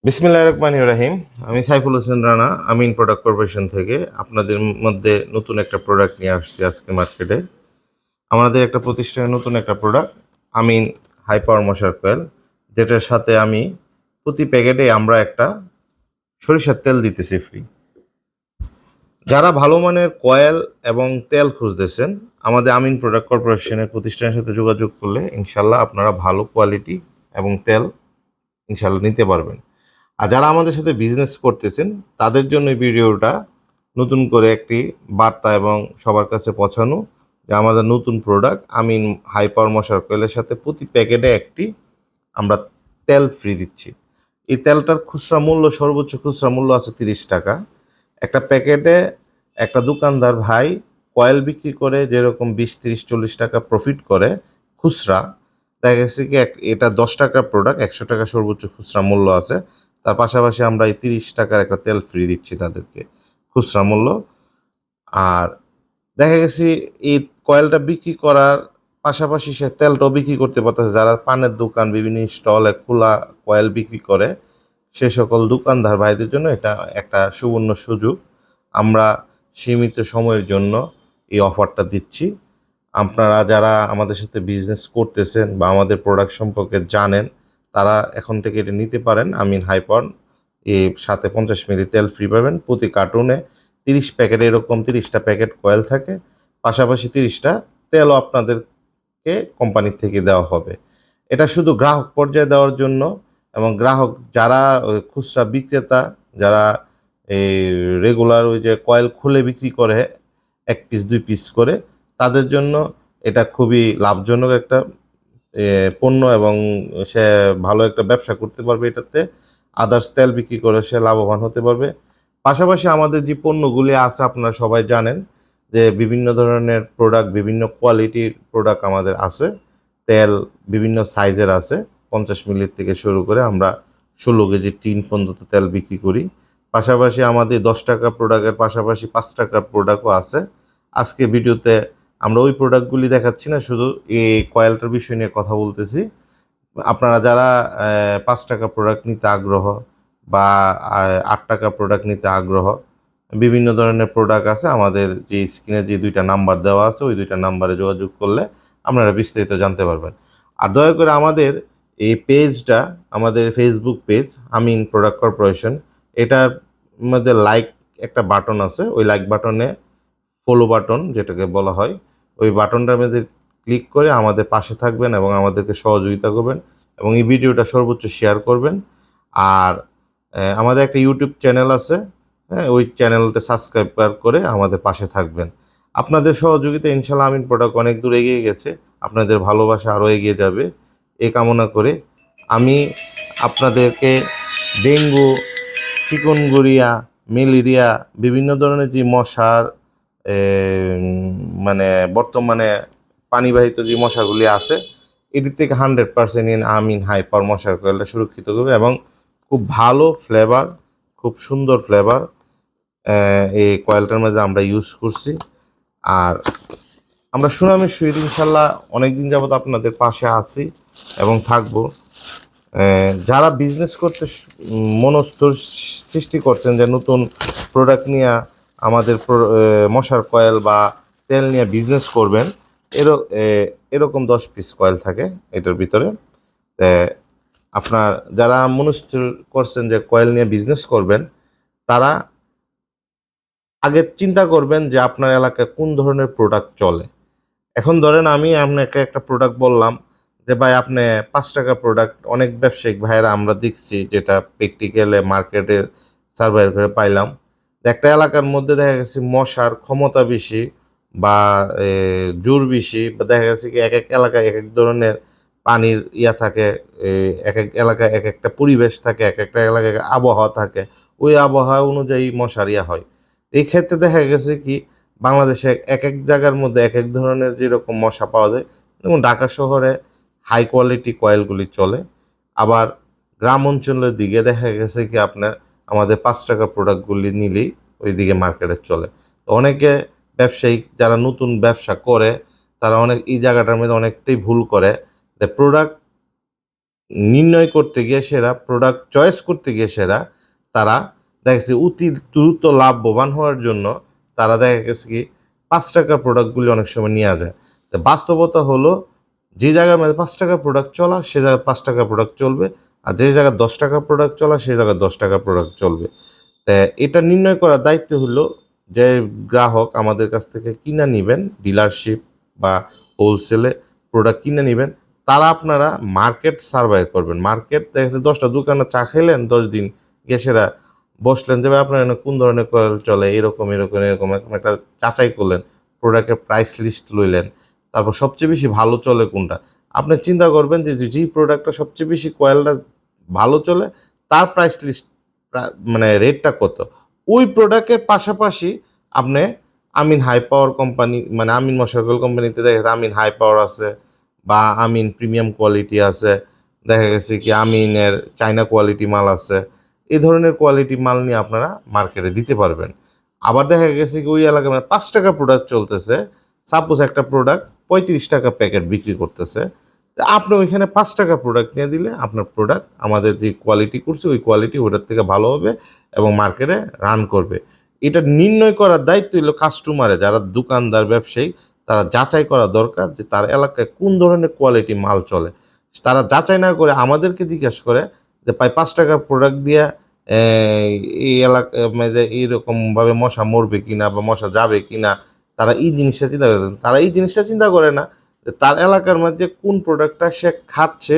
বিসমিল্লাহির রহমানির রহিম। আমি সাইফুল হোসেন রানা, আমিন প্রোডাক্ট কর্পোরেশন থেকে আপনাদের মধ্যে নতুন একটা প্রোডাক্ট নিয়ে আসছি আজকে মার্কেটে। আমাদের একটা প্রতিষ্ঠানের নতুন একটা প্রোডাক্ট, আমিন হাই পাওয়ার মশার কয়েল, যেটার সাথে আমি প্রতি প্যাকেটে আমরা একটা সরিষার তেল দিতেছি ফ্রি। যারা ভালো মানের কয়েল এবং তেল খুঁজতেছেন, আমাদের আমিন প্রোডাক্ট কর্পোরেশনের প্রতিষ্ঠানের সাথে যোগাযোগ করলে ইনশাল্লাহ আপনারা ভালো কোয়ালিটি এবং তেল ইনশাল্লাহ নিতে পারবেন। আর যারা আমাদের সাথে বিজনেস করতেছেন তাদের জন্য এই ভিডিওটা নতুন করে একটি বার্তা এবং সবার কাছে পৌঁছানো যে আমাদের নতুন প্রোডাক্ট আমিন হাই পাওয়ার মশার কয়েলের সাথে প্রতি প্যাকেটে একটি আমরা তেল ফ্রি দিচ্ছি। এই তেলটার খুচরা মূল্য, সর্বোচ্চ খুচরা মূল্য আছে 30 টাকা। একটা প্যাকেটে একটা দোকানদার ভাই কয়েল বিক্রি করে যেরকম 20, 30, 40 টাকা প্রফিট করে খুচরা, দেখা গেছে কি এটা 10 টাকার প্রোডাক্ট, 100 টাকা সর্বোচ্চ খুচরা মূল্য আছে। তার পাশাপাশি আমরা এই 30 টাকার একটা তেল ফ্রি দিচ্ছি তাদেরকে খুচরা মূল্য। আর দেখা গেছে এই কয়েলটা বিক্রি করার পাশাপাশি সে তেলটাও বিক্রি করতে পারতেছে। যারা পানের দোকান, বিভিন্ন স্টলে খোলা কয়েল বিক্রি করে, সে সকল দোকানদার ভাইদের জন্য এটা একটা সুবর্ণ সুযোগ। আমরা সীমিত সময়ের জন্য এই অফারটা দিচ্ছি। আপনারা যারা আমাদের সাথে বিজনেস করতেছেন বা আমাদের প্রোডাক্ট সম্পর্কে জানেন, তারা এখন থেকে এটা নিতে পারেন। আমিন হাইপার এর সাথে 50 মিলি তেল ফ্রি পাবেন। প্রতি কার্টুনে 30 প্যাকেট, এরকম 30টা প্যাকেট কয়েল থাকে, পাশাপাশি 30টা তেলও আপনাদেরকে কোম্পানির থেকে দেওয়া হবে। এটা শুধু গ্রাহক পর্যায়ে দেওয়ার জন্য, এবং গ্রাহক যারা খুচরা বিক্রেতা, যারা এই রেগুলার ওই যে কয়েল খুলে বিক্রি করে 1 পিস 2 পিস করে, তাদের জন্য এটা খুবই লাভজনক একটা পণ্য, এবং সে ভালো একটা ব্যবসা করতে পারবে এটাতে। আদার্স তেল বিক্রি করে সে লাভবান হতে পারবে। পাশাপাশি আমাদের যে পণ্যগুলি আছে আপনারা সবাই জানেন যে বিভিন্ন ধরনের প্রোডাক্ট, বিভিন্ন কোয়ালিটির প্রোডাক্ট আমাদের আছে। তেল বিভিন্ন সাইজের আছে, 50 মিলির থেকে শুরু করে আমরা 16 কেজি টিন পর্যন্ত তেল বিক্রি করি। পাশাপাশি আমাদের 10 টাকা প্রোডাক্টের পাশাপাশি 5 টাকার প্রোডাক্টও আছে। আজকে ভিডিওতে আমরা ওই প্রোডাক্টগুলি দেখাচ্ছি না, শুধু এই কয়েলটার বিষয় নিয়ে কথা বলতেছি। আপনারা যারা 5 টাকা প্রোডাক্ট নিতে আগ্রহ বা 8 টাকা প্রোডাক্ট নিতে আগ্রহ, বিভিন্ন ধরনের প্রোডাক্ট আছে। আমাদের যে স্ক্রিনে যে 2টা নাম্বার দেওয়া আছে, ওই 2টা নাম্বারে যোগাযোগ করলে আপনারা বিস্তারিত জানতে পারবেন। আর দয়া করে আমাদের এই পেজটা, আমাদের ফেসবুক পেজ আমিন প্রোডাক্ট কর্পোরেশন, এটার মধ্যে লাইক একটা বাটন আছে, ওই লাইক বাটনে ফলো বাটন যেটাকে বলা হয়, ওই বাটনটার মধ্যে ক্লিক করে আমাদের পাশে থাকবেন এবং আমাদেরকে সহযোগিতা করবেন, এবং এই ভিডিওটা সর্বোচ্চ শেয়ার করবেন। আর আমাদের একটা ইউটিউব চ্যানেল আছে, হ্যাঁ, ওই চ্যানেলটা সাবস্ক্রাইব করে আমাদের পাশে থাকবেন। আপনাদের সহযোগিতা ইনশাল্লাহ আমিন প্রোডাক্ট অনেক দূর এগিয়ে গেছে, আপনাদের ভালোবাসা আরও এগিয়ে যাবে এই কামনা করে আমি আপনাদেরকে ডেঙ্গু, চিকুনগুনিয়া, ম্যালেরিয়া, বিভিন্ন ধরনের যে মশার মানে বর্তমানে পানিবাহিত যে মশাগুলি আছে, এটির থেকে 100% আমিন হাইপার মশার কয়েলটা সুরক্ষিত করবে, এবং খুব ভালো ফ্লেভার, খুব সুন্দর ফ্লেভার এই কয়েলটার মধ্যে আমরা ইউজ করছি। আর আমরা সুনামের সহিত ইনশাল্লাহ অনেকদিন যাবত আপনাদের পাশে আছি এবং থাকবো। যারা বিজনেস করতে মনস্থির সৃষ্টি করছেন যে নতুন প্রোডাক্ট নিয়ে আমাদের মশার কয়েল বা তেল নিয়ে বিজনেস করবেন, এরকম 10 পিস কয়েল থাকে এটার ভিতরে। আপনার যারা মনস্থির করছেন যে কয়েল নিয়ে বিজনেস করবেন, তারা আগে চিন্তা করবেন যে আপনার এলাকায় কোন ধরনের প্রোডাক্ট চলে। এখন ধরেন আমি আপনাকে একটা প্রোডাক্ট বললাম যে ভাই আপনি 5 টাকা প্রোডাক্ট, অনেক ব্যবসায়িক ভাইয়েরা আমরা দেখছি যেটা প্র্যাকটিক্যালে মার্কেটে সার্ভে করে পাইলাম, একটা এলাকার মধ্যে দেখা গেছে মশার ক্ষমতা বেশি বা জোর বেশি, বা দেখা গেছে কি এক এক এলাকায় এক এক ধরনের পানির থাকে, এক এক এলাকায় এক একটা পরিবেশ থাকে, এক একটা এলাকায় আবহাওয়া থাকে, ওই আবহাওয়া অনুযায়ী মশার হয়। এই ক্ষেত্রে দেখা গেছে কি বাংলাদেশে এক এক জায়গার মধ্যে এক এক ধরনের যেরকম মশা পাওয়া যায়, যেমন ঢাকা শহরে হাই কোয়ালিটি কয়েলগুলি চলে, আবার গ্রাম অঞ্চলের দিকে দেখা গেছে কি আপনার আমাদের 5 টাকা প্রোডাক্টগুলি নিলেই ওই দিকে মার্কেটে চলে। তো অনেকে ব্যবসায়ী যারা নতুন ব্যবসা করে, তারা অনেক এই জায়গাটার মধ্যে অনেকটাই ভুল করে যে প্রোডাক্ট নির্ণয় করতে গিয়ে সেরা, প্রোডাক্ট চয়েস করতে গিয়ে সেরা, তারা দেখা গেছে অতি দ্রুত লাভবান হওয়ার জন্য তারা দেখা গেছে কি 5 টাকার প্রোডাক্টগুলি অনেক সময় নেওয়া যায়। তো বাস্তবতা হলো যে জায়গার মধ্যে 5 টাকার প্রোডাক্ট চলা সে জায়গায় 5 টাকার প্রোডাক্ট চলবে, আর যে জায়গায় 10 টাকার প্রোডাক্ট চলা সে জায়গায় 10 টাকার প্রোডাক্ট চলবে। তা এটা নির্ণয় করার দায়িত্ব হলো যে গ্রাহক আমাদের কাছ থেকে কিনে নেবেন, ডিলারশিপ বা হোলসেলে প্রোডাক্ট কিনে নেবেন, তারা আপনারা মার্কেট সার্ভে করবেন। মার্কেট দেখা যাচ্ছে 10টা দোকানে চা খেলেন 10 দিন, গিয়ে সেরা বসলেন যে ভাই আপনার এখানে কোন ধরনের কয়েল চলে, এরকম এরকম এরকম এরকম একটা যাচাই করলেন, প্রোডাক্টের প্রাইস লিস্ট লইলেন, তারপর সবচেয়ে বেশি ভালো চলে কোনটা। আপনি চিন্তা করবেন যে যেই প্রোডাক্টটা সবচেয়ে বেশি কয়েলটা ভালো চলে তার প্রাইস লিস্ট মানে রেটটা কত। ওই প্রোডাক্টের পাশাপাশি আপনি আমিন হাই পাওয়ার কোম্পানি, মানে আমিন মশাকল কোম্পানিতে দেখা যাচ্ছে আমিন হাই পাওয়ার আছে, বা আমিন প্রিমিয়াম কোয়ালিটি আছে, দেখা গেছে কি আমিনের চায়না কোয়ালিটি মাল আছে। এই ধরনের কোয়ালিটি মাল নিয়ে আপনারা মার্কেটে দিতে পারবেন। আবার দেখা গেছে কি ওই এলাকায় 5 টাকা প্রোডাক্ট চলতেছে, সাপোজ একটা প্রোডাক্ট 35 টাকা প্যাকেট বিক্রি করতেছে, তো আপনি ওইখানে 5 টাকা প্রোডাক্ট নিয়ে দিলে আপনার প্রোডাক্ট আমাদের যে কোয়ালিটি করছে ওই কোয়ালিটি ওটার থেকে ভালো হবে এবং মার্কেটে রান করবে। এটা নির্ণয় করার দায়িত্ব হলো কাস্টমারে, যারা দোকানদার ব্যবসায়ী তারা যাচাই করা দরকার যে তার এলাকায় কোন ধরনের কোয়ালিটি মাল চলে। তারা যাচাই না করে আমাদেরকে জিজ্ঞেস করে যে প্রায় 5 টাকার প্রোডাক্ট দিয়ে এই এলাকা মানে এইরকমভাবে মশা মরবে কিনা বা মশা যাবে কিনা, তারা এই জিনিসটা চিন্তা করে। তারা এই জিনিসটা চিন্তা করে না যে তার এলাকার মধ্যে কোন প্রোডাক্টটা সে খাচ্ছে।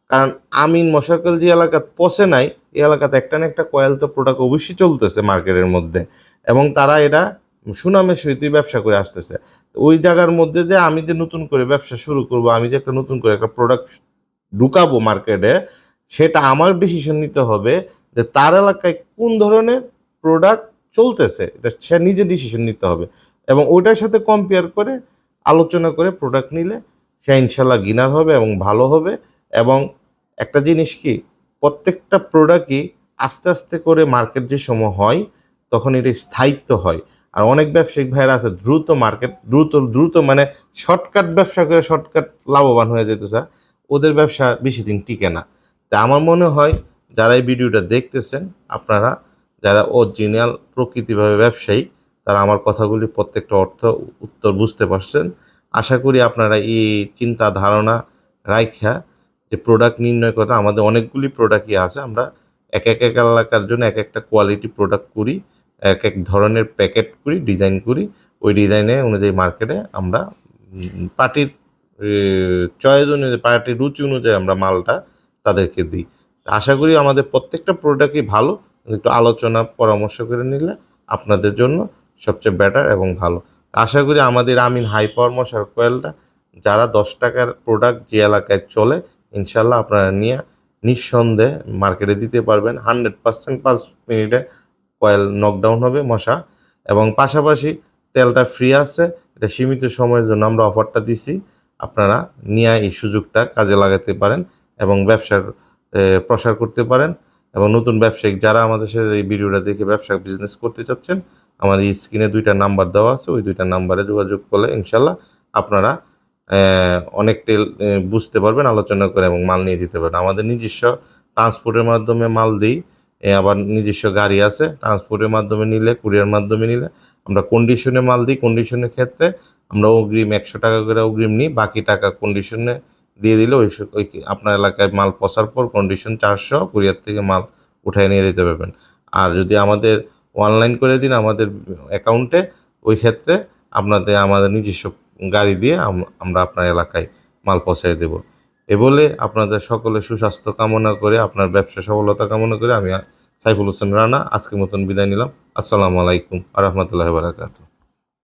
কারণ আমিন মশাকল যে এলাকা পচে নাই, এই এলাকাতে একটা না একটা কয়েল তো প্রোডাক্ট অবশ্যই চলতেছে মার্কেটের মধ্যে, এবং তারা এটা সুনামের সহিত ব্যবসা করে আসতেছে। ওই জায়গার মধ্যে যে আমি যে নতুন করে ব্যবসা শুরু করব, আমি যে একটা নতুন করে একটা প্রোডাক্ট ঢুকাবো মার্কেটে, সেটা আমার ডিসিশন নিতে হবে যে তার এলাকায় কোন ধরনের প্রোডাক্ট চলতেছে, এটা সে নিজে ডিসিশন নিতে হবে, এবং ওইটার সাথে কম্পেয়ার করে আলোচনা করে প্রোডাক্ট নিলে সে ইনশাল্লাহ গিনার হবে এবং ভালো হবে। এবং একটা জিনিস কি, প্রত্যেকটা প্রোডাক্টই আস্তে আস্তে করে মার্কেট যে সময় হয় তখন এটা স্থায়িত্ব হয়। আর অনেক ব্যবসায়িক ভাইরা আছে দ্রুত মার্কেট দ্রুত দ্রুত মানে শর্টকাট ব্যবসা করে শর্টকাট লাভবান হয়ে যেতে চায়, ওদের ব্যবসা বেশি দিন টিকে না। তা আমার মনে হয় যারা এই ভিডিওটা দেখতেছেন আপনারা যারা অরিজিনাল প্রকৃতিভাবে ব্যবসায়ী, তারা আমার কথাগুলি প্রত্যেকটা উত্তর বুঝতে পারছেন। আশা করি আপনারা এই চিন্তা ধারণা রাইখা যে প্রোডাক্ট নির্ণয় করা, আমাদের অনেকগুলি প্রোডাক্টই আছে, আমরা এক এক এলাকার জন্য এক একটা কোয়ালিটি প্রোডাক্ট করি, এক এক ধরনের প্যাকেট করি, ডিজাইন করি, ওই ডিজাইনে অনুযায়ী মার্কেটে আমরা পার্টির চয়েস অনুযায়ী, পার্টির রুচি অনুযায়ী আমরা মালটা তাদেরকে দিই। আশা করি আমাদের প্রত্যেকটা প্রোডাক্টই ভালো, একটু আলোচনা পরামর্শ করে নিলে আপনাদের জন্য সবচেয়ে বেটার এবং ভালো। আশা করি আমাদের আমিন হাই পাওয়ার মশার কয়েলটা যারা 10 টাকার প্রোডাক্ট যে এলাকায় চলে ইনশাল্লাহ আপনারা নিয়ে নিঃসন্দেহে মার্কেটে দিতে পারবেন। 100% 5 মিনিটে কয়েল নকডাউন হবে মশা, এবং পাশাপাশি তেলটা ফ্রি আছে, এটা সীমিত সময়ের জন্য আমরা অফারটা দিছি, আপনারা নিয়ে এই সুযোগটা কাজে লাগাতে পারেন এবং ব্যবসার প্রসার করতে পারেন। এবং নতুন ব্যবসায়িক যারা আমাদের সাথে এই ভিডিওটা দেখে ব্যবসা বিজনেস করতে চাচ্ছেন, আমার এই স্ক্রিনে 2টা নাম্বার দেওয়া আছে, ওই 2টা নাম্বারে যোগাযোগ করলে ইনশাল্লাহ আপনারা অনেকটাই বুঝতে পারবেন, আলোচনা করে এবং মাল নিয়ে যেতে পারবেন। আমাদের নিজস্ব ট্রান্সপোর্টের মাধ্যমে মাল দিই, আবার নিজস্ব গাড়ি আছে, ট্রান্সপোর্টের মাধ্যমে নিলে, কুরিয়ার মাধ্যমে নিলে আমরা কন্ডিশনে মাল দিই। কন্ডিশনের ক্ষেত্রে আমরা অগ্রিম 100 টাকা করে অগ্রিম নিই, বাকি টাকা কন্ডিশনে দিয়ে দিলে ওই আপনার এলাকায় মাল পৌঁছার পর কন্ডিশন 400, কুরিয়ার থেকে মাল উঠায় নিয়ে দিতে পারবেন। আর যদি আমাদের অনলাইন করে দিন আমাদের অ্যাকাউন্টে, ওই ক্ষেত্রে আমাদের নিজস্ব গাড়ি দিয়ে আমরা আপনার এলাকায় মাল পৌঁছায় দেব। এ বলে আপনাদের সকলে সুস্বাস্থ্য কামনা করে, আপনার ব্যবসা সফলতা কামনা করে আমি সাইফুল হোসেন রানা আজকের মতন বিদায় নিলাম। আসসালামু আলাইকুম আ রহমতুল্লাহি ওয়া বারাকাতুহু।